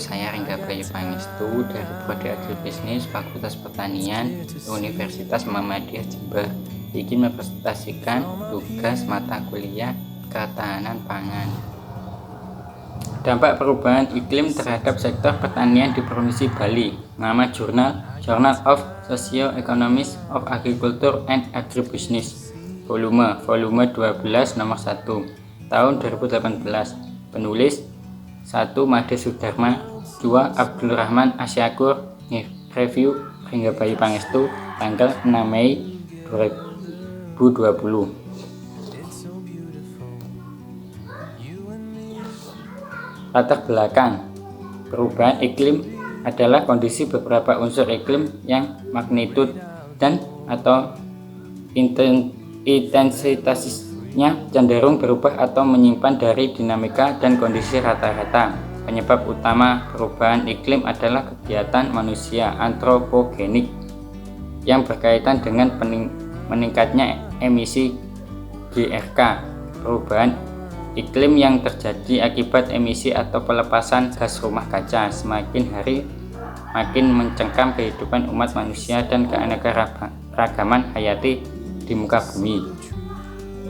saya Ringga Bayu Pangestu dari Prodi Agribisnis Fakultas Pertanian Universitas Muhammadiyah Jember. Ingin mempresentasikan tugas mata kuliah ketahanan pangan. Dampak perubahan iklim terhadap sektor pertanian di Provinsi Bali. Nama jurnal Journal of Socio-Economics of Agriculture and Agribusiness. Volume 12 nomor 1 tahun 2018. Penulis 1. Made Sudarma, 2. Abdul Rahman Asyakur. Review Ringga Bayu Pangestu, tanggal 6 Mei 2020. Latar belakang perubahan iklim adalah kondisi beberapa unsur iklim yang magnitud dan atau intensitasnya cenderung berubah atau menyimpan dari dinamika dan kondisi rata-rata. Penyebab utama perubahan iklim adalah kegiatan manusia antropogenik yang berkaitan dengan meningkatnya emisi GRK. Perubahan iklim yang terjadi akibat emisi atau pelepasan gas rumah kaca semakin hari makin mencengkam kehidupan umat manusia dan keanekaragaman hayati di muka bumi.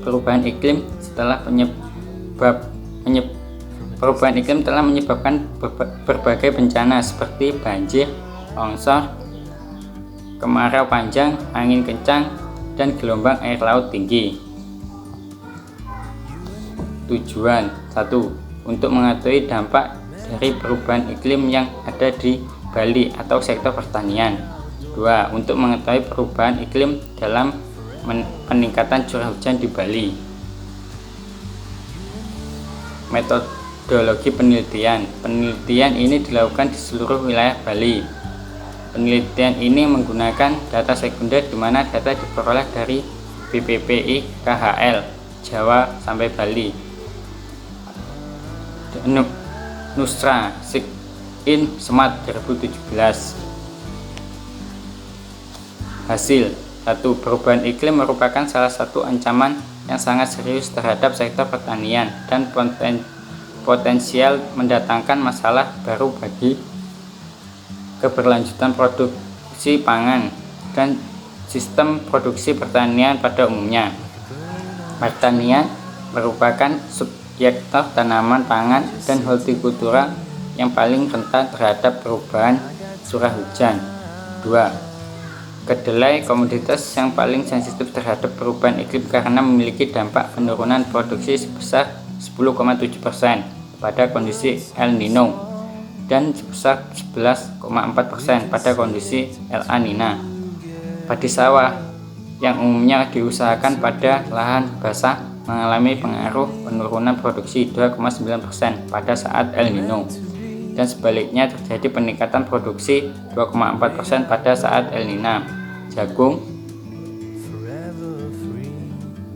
Perubahan iklim telah menyebabkan berbagai bencana seperti banjir, longsor, kemarau panjang, angin kencang, dan gelombang air laut tinggi. Tujuan 1. Untuk mengetahui dampak dari perubahan iklim yang ada di Bali atau sektor pertanian. 2. Untuk mengetahui perubahan iklim dalam peningkatan curah hujan di Bali. Metodologi penelitian. Penelitian ini dilakukan di seluruh wilayah Bali. Penelitian ini menggunakan data sekunder di mana data diperoleh dari BPPI KHL Jawa sampai Bali. Nusra in Smart 2017. Hasil 1. Perubahan iklim merupakan salah satu ancaman yang sangat serius terhadap sektor pertanian dan potensial mendatangkan masalah baru bagi keberlanjutan produksi pangan dan sistem produksi pertanian pada umumnya. Pertanian merupakan sektor tanaman pangan dan hortikultura yang paling rentan terhadap perubahan curah hujan. 2. Kedelai komoditas yang paling sensitif terhadap perubahan iklim karena memiliki dampak penurunan produksi sebesar 10,7% pada kondisi El Nino dan sebesar 11,4% pada kondisi La Nina. Padi sawah yang umumnya diusahakan pada lahan basah mengalami pengaruh penurunan produksi 2,9% pada saat El Nino, dan sebaliknya terjadi peningkatan produksi 2,4% pada saat El Nina. Jagung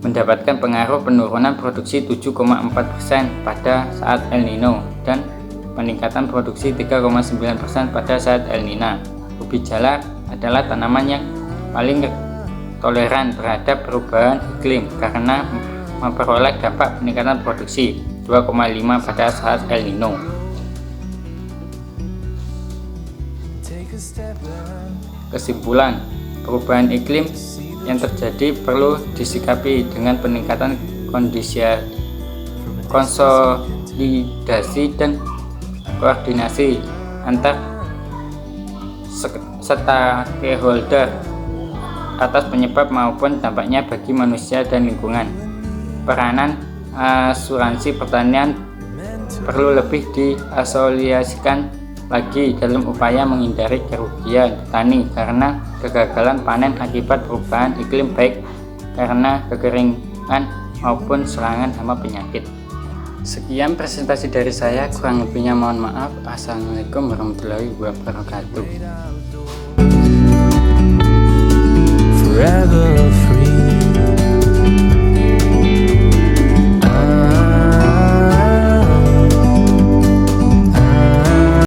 mendapatkan pengaruh penurunan produksi 7,4% pada saat El Nino dan peningkatan produksi 3,9% pada saat El Nina. Ubi jala adalah tanaman yang paling toleran terhadap perubahan iklim karena memperoleh dampak peningkatan produksi 2,5 pada saat El Nino. Kesimpulan, perubahan iklim yang terjadi perlu disikapi dengan peningkatan konsolidasi dan koordinasi antar stakeholder atas penyebab maupun dampaknya bagi manusia dan lingkungan. Peranan asuransi pertanian perlu lebih diasosiasikan lagi dalam upaya menghindari kerugian petani karena kegagalan panen akibat perubahan iklim, baik karena kekeringan maupun serangan hama penyakit. Sekian presentasi dari saya, kurang lebihnya mohon maaf. Assalamualaikum warahmatullahi wabarakatuh.